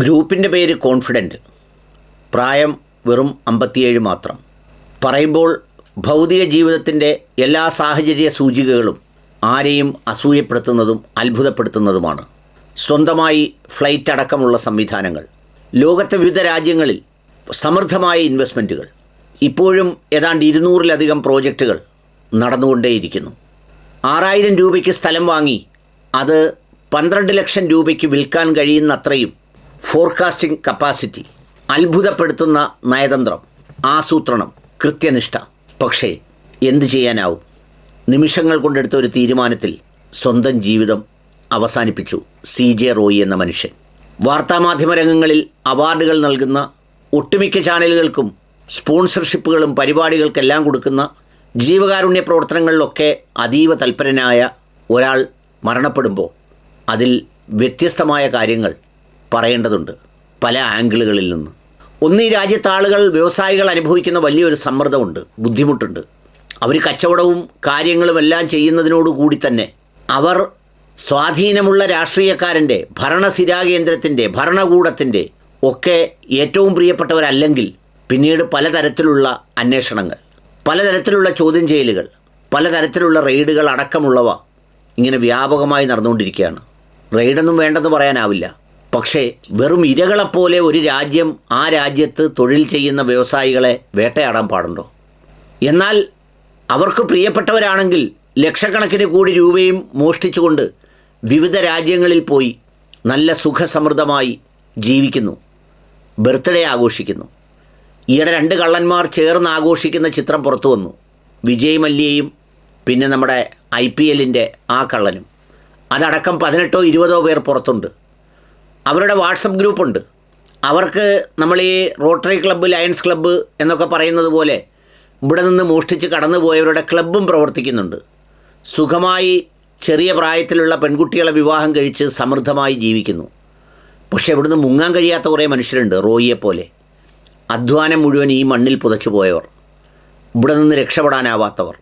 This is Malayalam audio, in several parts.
ഗ്രൂപ്പിൻ്റെ പേര് കോൺഫിഡൻറ്റ്. പ്രായം വെറും 57 മാത്രം. പറയുമ്പോൾ ഭൗതിക ജീവിതത്തിൻ്റെ എല്ലാ സാഹചര്യ സൂചികകളും ആരെയും അസൂയപ്പെടുത്തുന്നതും അത്ഭുതപ്പെടുത്തുന്നതുമാണ്. സ്വന്തമായി ഫ്ലൈറ്റ് അടക്കമുള്ള സംവിധാനങ്ങൾ, ലോകത്തെ വിവിധ രാജ്യങ്ങളിൽ സമൃദ്ധമായ ഇൻവെസ്റ്റ്മെൻറ്റുകൾ, ഇപ്പോഴും ഏതാണ്ട് 200-ലധികം പ്രോജക്റ്റുകൾ നടന്നുകൊണ്ടേയിരിക്കുന്നു. 6000 രൂപയ്ക്ക് സ്ഥലം വാങ്ങി അത് 12 ലക്ഷം രൂപയ്ക്ക് വിൽക്കാൻ കഴിയുന്നത്രയും ഫോർകാസ്റ്റിംഗ് കപ്പാസിറ്റി, അത്ഭുതപ്പെടുത്തുന്ന നയതന്ത്രം, ആസൂത്രണം, കൃത്യനിഷ്ഠ. പക്ഷേ എന്തു ചെയ്യാനാവും? നിമിഷങ്ങൾ കൊണ്ടെടുത്ത ഒരു തീരുമാനത്തിൽ സ്വന്തം ജീവിതം അവസാനിപ്പിച്ചു CJ റോയി എന്ന മനുഷ്യൻ. വാർത്താമാധ്യമ രംഗങ്ങളിൽ അവാർഡുകൾ നൽകുന്ന, ഒട്ടുമിക്ക ചാനലുകൾക്കും സ്പോൺസർഷിപ്പുകളും പരിപാടികൾക്കെല്ലാം കൊടുക്കുന്ന, ജീവകാരുണ്യ പ്രവർത്തനങ്ങളിലൊക്കെ അതീവ തൽപരനായ ഒരാൾ മരണപ്പെടുമ്പോൾ അതിൽ വ്യത്യസ്തമായ കാര്യങ്ങൾ പറയേണ്ടതുണ്ട് പല ആംഗിളുകളിൽ നിന്ന്. ഈ രാജ്യത്തെ ആളുകൾ, വ്യവസായികൾ അനുഭവിക്കുന്ന വലിയൊരു സമ്മർദ്ദമുണ്ട്, ബുദ്ധിമുട്ടുണ്ട്. അവർ കച്ചവടവും കാര്യങ്ങളും എല്ലാം ചെയ്യുന്നതിനോടുകൂടി തന്നെ അവർ സ്വാധീനമുള്ള രാഷ്ട്രീയക്കാരൻ്റെ, ഭരണസിരാകേന്ദ്രത്തിൻ്റെ, ഭരണകൂടത്തിൻ്റെ ഒക്കെ ഏറ്റവും പ്രിയപ്പെട്ടവരല്ലെങ്കിൽ പിന്നീട് പലതരത്തിലുള്ള അന്വേഷണങ്ങൾ, പലതരത്തിലുള്ള ചോദ്യം ചെയ്യലുകൾ, പലതരത്തിലുള്ള റെയ്ഡുകൾ അടക്കമുള്ളവ ഇങ്ങനെ വ്യാപകമായി നടന്നുകൊണ്ടിരിക്കുകയാണ്. റെയ്ഡൊന്നും വേണ്ടെന്ന് പറയാനാവില്ല. പക്ഷേ വെറും ഇരകളെപ്പോലെ ഒരു രാജ്യം ആ രാജ്യത്ത് തൊഴിൽ ചെയ്യുന്ന വ്യവസായികളെ വേട്ടയാടാൻ പാടുണ്ടോ? എന്നാൽ അവർക്ക് പ്രിയപ്പെട്ടവരാണെങ്കിൽ ലക്ഷക്കണക്കിന് കോടി രൂപയും മോഷ്ടിച്ചുകൊണ്ട് വിവിധ രാജ്യങ്ങളിൽ പോയി നല്ല സുഖസമൃദ്ധമായി ജീവിക്കുന്നു, ബർത്ത്ഡേ ആഘോഷിക്കുന്നു. ഈയിടെ 2 കള്ളന്മാർ ചേർന്ന് ആഘോഷിക്കുന്ന ചിത്രം പുറത്തു വന്നു. വിജയ് മല്യയും പിന്നെ നമ്മുടെ IPLൻ്റെ ആ കള്ളനും. അതടക്കം 18 or 20 പേർ പുറത്തുണ്ട്. അവരുടെ വാട്സപ്പ് ഗ്രൂപ്പുണ്ട്. അവർക്ക് നമ്മൾ ഈ റോട്ടറി ക്ലബ്ബ്, ലയൺസ് ക്ലബ്ബ് എന്നൊക്കെ പറയുന്നത് പോലെ ഇവിടെ നിന്ന് മോഷ്ടിച്ച് കടന്നു പോയവരുടെ ക്ലബ്ബും പ്രവർത്തിക്കുന്നുണ്ട്. സുഖമായി ചെറിയ പ്രായത്തിലുള്ള പെൺകുട്ടികളെ വിവാഹം കഴിച്ച് സമൃദ്ധമായി ജീവിക്കുന്നു. പക്ഷേ ഇവിടുന്ന് മുങ്ങാൻ കഴിയാത്ത കുറേ മനുഷ്യരുണ്ട്, റോയിയെപ്പോലെ. അധ്വാനം മുഴുവൻ ഈ മണ്ണിൽ പുതച്ചു പോയവർ, ഇവിടെ നിന്ന് രക്ഷപ്പെടാനാവാത്തവർ.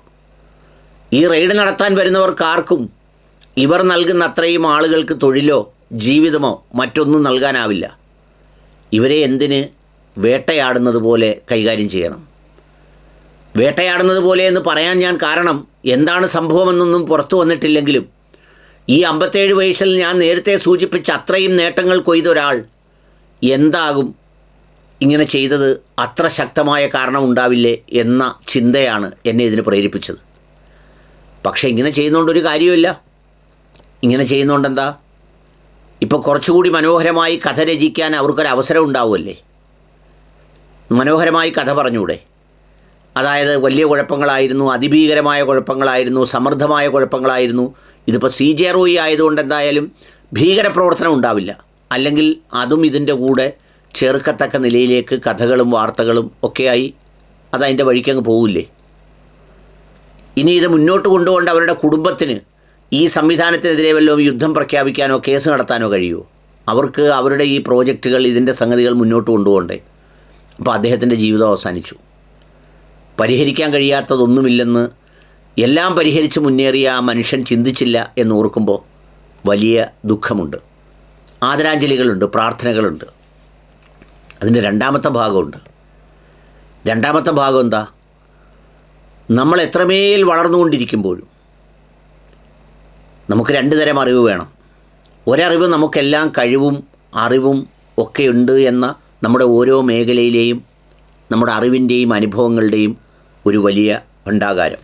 ഈ റെയ്ഡ് നടത്താൻ വരുന്നവർക്കാർക്കും ഇവർ നൽകുന്ന അത്രയും ആളുകൾക്ക് തൊഴിലോ ജീവിതമോ മറ്റൊന്നും നൽകാനാവില്ല. ഇവരെ എന്തിന് വേട്ടയാടുന്നത് പോലെ കൈകാര്യം ചെയ്യണം? വേട്ടയാടുന്നത് പോലെ എന്ന് പറയാൻ ഞാൻ കാരണം എന്താണ് സംഭവമെന്നൊന്നും പുറത്തു വന്നിട്ടില്ലെങ്കിലും ഈ 57 വയസ്സിൽ ഞാൻ നേരത്തെ സൂചിപ്പിച്ച അത്രയും നേട്ടങ്ങൾ കൊയ്ത ഒരാൾ എന്താകും ഇങ്ങനെ ചെയ്തത്? അത്ര ശക്തമായ കാരണം ഉണ്ടാവില്ലേ എന്ന ചിന്തയാണ് എന്നെ ഇതിന് പ്രേരിപ്പിച്ചത്. പക്ഷേ ഇങ്ങനെ ചെയ്യുന്നതുകൊണ്ടൊരു കാര്യമില്ല. ഇങ്ങനെ ചെയ്യുന്നതുകൊണ്ടെന്താ? ഇപ്പോൾ കുറച്ചുകൂടി മനോഹരമായി കഥ രചിക്കാൻ അവർക്കൊരവസരം ഉണ്ടാവുമല്ലേ? മനോഹരമായി കഥ പറഞ്ഞൂടെ? അതായത് വലിയ കുഴപ്പങ്ങളായിരുന്നു, അതിഭീകരമായ കുഴപ്പങ്ങളായിരുന്നു, സമൃദ്ധമായ കുഴപ്പങ്ങളായിരുന്നു. ഇതിപ്പോൾ CJ റോയി ആയതുകൊണ്ട് എന്തായാലും ഭീകരപ്രവർത്തനം ഉണ്ടാവില്ല. അല്ലെങ്കിൽ അതും ഇതിൻ്റെ കൂടെ ചേർക്കത്തക്ക നിലയിലേക്ക് കഥകളും വാർത്തകളും ഒക്കെയായി അതതിൻ്റെ വഴിക്കങ്ങ് പോവില്ലേ? ഇനി ഇത് മുന്നോട്ട് കൊണ്ടുകൊണ്ട് അവരുടെ കുടുംബത്തിന് ഈ സംവിധാനത്തിനെതിരെ വല്ലതും യുദ്ധം പ്രഖ്യാപിക്കാനോ കേസ് നടത്താനോ കഴിയുമോ? അവർക്ക് അവരുടെ ഈ പ്രോജക്റ്റുകൾ, ഇതിൻ്റെ സംഗതികൾ മുന്നോട്ട് കൊണ്ടുപോകണ്ടേ? അപ്പോൾ അദ്ദേഹത്തിൻ്റെ ജീവിതം അവസാനിച്ചു. പരിഹരിക്കാൻ കഴിയാത്തതൊന്നുമില്ലെന്ന്, എല്ലാം പരിഹരിച്ച് മുന്നേറിയ ആ മനുഷ്യൻ ചിന്തിച്ചില്ല എന്ന് ഓർക്കുമ്പോൾ വലിയ ദുഃഖമുണ്ട്. ആദരാഞ്ജലികളുണ്ട്, പ്രാർത്ഥനകളുണ്ട്. അതിൻ്റെ രണ്ടാമത്തെ ഭാഗമുണ്ട്. രണ്ടാമത്തെ ഭാഗം എന്താ? നമ്മൾ എത്രമേൽ വളർന്നുകൊണ്ടിരിക്കുമ്പോഴും നമുക്ക് 2 തരം അറിവ് വേണം. ഒരറിവ് നമുക്കെല്ലാം കഴിവും അറിവും ഒക്കെ ഉണ്ട് എന്ന നമ്മുടെ ഓരോ മേഖലയിലെയും നമ്മുടെ അറിവിൻ്റെയും അനുഭവങ്ങളുടെയും ഒരു വലിയ ഭണ്ഡാകാരം.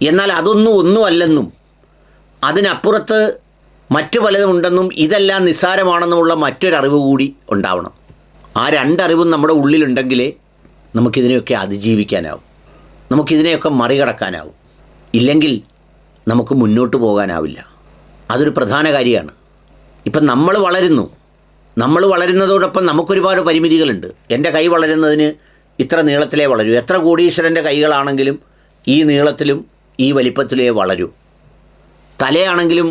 എന്നാൽ ഒന്നുമല്ലെന്നും അതിനപ്പുറത്ത് മറ്റു പലതും ഉണ്ടെന്നും ഇതെല്ലാം നിസ്സാരമാണെന്നുമുള്ള മറ്റൊരറിവ് കൂടി ഉണ്ടാവണം. ആ 2 അറിവും നമ്മുടെ ഉള്ളിലുണ്ടെങ്കിലേ നമുക്കിതിനെയൊക്കെ അതിജീവിക്കാനാവും, നമുക്കിതിനെയൊക്കെ മറികടക്കാനാവും. ഇല്ലെങ്കിൽ നമുക്ക് മുന്നോട്ട് പോകാനാവില്ല. അതൊരു പ്രധാന കാര്യമാണ്. ഇപ്പം നമ്മൾ വളരുന്നതോടൊപ്പം നമുക്കൊരുപാട് പരിമിതികളുണ്ട്. എൻ്റെ കൈ വളരുന്നതിന് ഇത്ര നീളത്തിലേ വളരൂ. എത്ര കോടീശ്വരൻ്റെ കൈകളാണെങ്കിലും ഈ നീളത്തിലും ഈ വലിപ്പത്തിലേ വളരൂ. തലയാണെങ്കിലും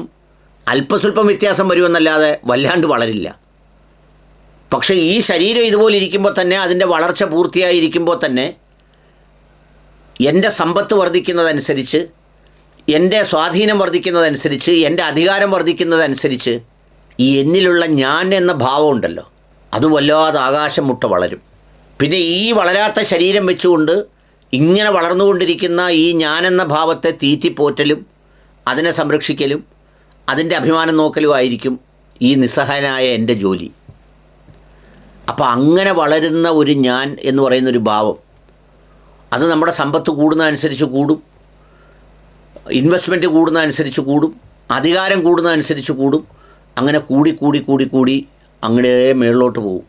അല്പസ്വല്പം വ്യത്യാസം വരുമെന്നല്ലാതെ വല്ലാണ്ട് വളരില്ല. പക്ഷേ ഈ ശരീരം ഇതുപോലെ ഇരിക്കുമ്പോൾ തന്നെ, അതിൻ്റെ വളർച്ച പൂർത്തിയായിരിക്കുമ്പോൾ തന്നെ എൻ്റെ സമ്പത്ത് വർദ്ധിക്കുന്നതനുസരിച്ച്, എൻ്റെ സ്വാധീനം വർദ്ധിക്കുന്നതനുസരിച്ച്, എൻ്റെ അധികാരം വർദ്ധിക്കുന്നതനുസരിച്ച് ഈ എന്നിലുള്ള ഞാൻ എന്ന ഭാവം ഉണ്ടല്ലോ, അത് വല്ലാതെ ആകാശം മുട്ട വളരും. പിന്നെ ഈ വളരാത്ത ശരീരം വെച്ചുകൊണ്ട് ഇങ്ങനെ വളർന്നുകൊണ്ടിരിക്കുന്ന ഈ ഞാനെന്ന ഭാവത്തെ തീറ്റിപ്പോറ്റലും അതിനെ സംരക്ഷിക്കലും അതിൻ്റെ അഭിമാനം നോക്കലുമായിരിക്കും ഈ നിസ്സഹായനായ എൻ്റെ ജോലി. അപ്പോൾ അങ്ങനെ വളരുന്ന ഒരു ഞാൻ എന്ന് പറയുന്നൊരു ഭാവം, അത് നമ്മുടെ സമ്പത്ത് കൂടുന്നതനുസരിച്ച് കൂടും, ഇൻവെസ്റ്റ്മെൻറ്റ് കൂടുന്നതനുസരിച്ച് കൂടും, അധികാരം കൂടുന്നതനുസരിച്ച് കൂടും. അങ്ങനെ കൂടി കൂടി കൂടി കൂടി അങ്ങനെ മേളിലോട്ട് പോകും.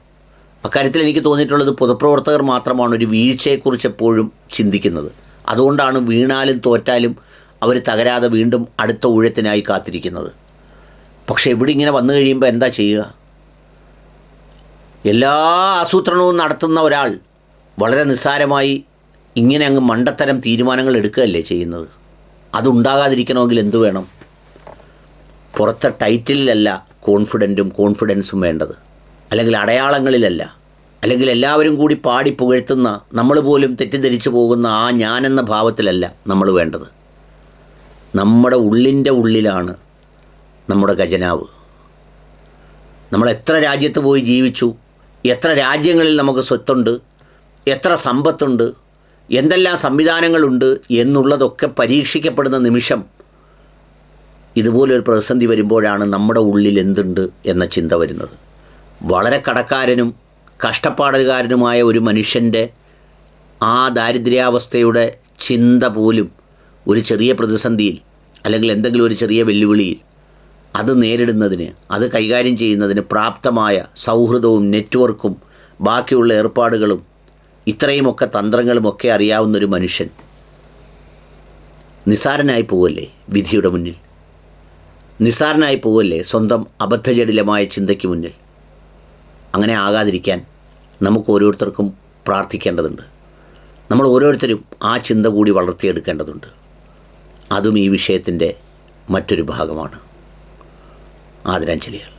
അക്കാര്യത്തിൽ എനിക്ക് തോന്നിയിട്ടുള്ളത് പൊതുപ്രവർത്തകർ മാത്രമാണ് ഒരു വീഴ്ചയെക്കുറിച്ച് എപ്പോഴും ചിന്തിക്കുന്നത്. അതുകൊണ്ടാണ് വീണാലും തോറ്റാലും അവർ തകരാതെ വീണ്ടും അടുത്ത ഊഴത്തിനായി കാത്തിരിക്കുന്നത്. പക്ഷേ ഇവിടെ ഇങ്ങനെ വന്നു കഴിയുമ്പോൾ എന്താ ചെയ്യുക? എല്ലാ ആസൂത്രണവും നടത്തുന്ന ഒരാൾ വളരെ നിസ്സാരമായി ഇങ്ങനെ അങ്ങ് മണ്ടത്തരം തീരുമാനങ്ങൾ എടുക്കുകയല്ലേ ചെയ്യുന്നത്. അതുണ്ടാകാതിരിക്കണമെങ്കിൽ എന്തു വേണം? പുറത്തെ ടൈറ്റിലല്ല കോൺഫിഡൻസും വേണ്ടത്, അല്ലെങ്കിൽ അടയാളങ്ങളിലല്ല, അല്ലെങ്കിൽ എല്ലാവരും കൂടി പാടി പുകഴ്ത്തുന്ന നമ്മൾ പോലും തെറ്റിദ്ധരിച്ചു പോകുന്ന ആ ഞാനെന്ന ഭാവത്തിലല്ല നമ്മൾ വേണ്ടത്. നമ്മുടെ ഉള്ളിൻ്റെ ഉള്ളിലാണ് നമ്മുടെ ഖജനാവ്. നമ്മൾ എത്ര രാജ്യത്ത് പോയി ജീവിച്ചു, എത്ര രാജ്യങ്ങളിൽ നമുക്ക് സ്വത്തുണ്ട്, എത്ര സമ്പത്തുണ്ട്, എന്തെല്ലാം സംവിധാനങ്ങളുണ്ട് എന്നുള്ളതൊക്കെ പരീക്ഷിക്കപ്പെടുന്ന നിമിഷം ഇതുപോലൊരു പ്രതിസന്ധി വരുമ്പോഴാണ് നമ്മുടെ ഉള്ളിൽ എന്തുണ്ട് എന്ന ചിന്ത വരുന്നത്. വളരെ കടക്കാരനും കഷ്ടപ്പാടുകാരനുമായ ഒരു മനുഷ്യൻ്റെ ആ ദാരിദ്ര്യാവസ്ഥയുടെ ചിന്ത പോലും ഒരു ചെറിയ പ്രതിസന്ധിയിൽ അല്ലെങ്കിൽ എന്തെങ്കിലും ഒരു ചെറിയ വെല്ലുവിളിയിൽ അത് നേരിടുന്നതിന്, അത് കൈകാര്യം ചെയ്യുന്നതിന് പ്രാപ്തമായ സൗഹൃദവും നെറ്റ്വർക്കും ബാക്കിയുള്ള ഏർപ്പാടുകളും ഇത്രയുമൊക്കെ തന്ത്രങ്ങളുമൊക്കെ അറിയാവുന്നൊരു മനുഷ്യൻ നിസ്സാരനായി പോവല്ലേ വിധിയുടെ മുന്നിൽ? നിസ്സാരനായി പോവല്ലേ സ്വന്തം അബദ്ധജടിലമായ ചിന്തയ്ക്ക് മുന്നിൽ? അങ്ങനെ ആകാതിരിക്കാൻ നമുക്ക് ഓരോരുത്തർക്കും പ്രാർത്ഥിക്കേണ്ടതുണ്ട്. നമ്മൾ ഓരോരുത്തരും ആ ചിന്ത കൂടി വളർത്തിയെടുക്കേണ്ടതുണ്ട്. അതും ഈ വിഷയത്തിൻ്റെ മറ്റൊരു ഭാഗമാണ്. ആദരാഞ്ജലികൾ.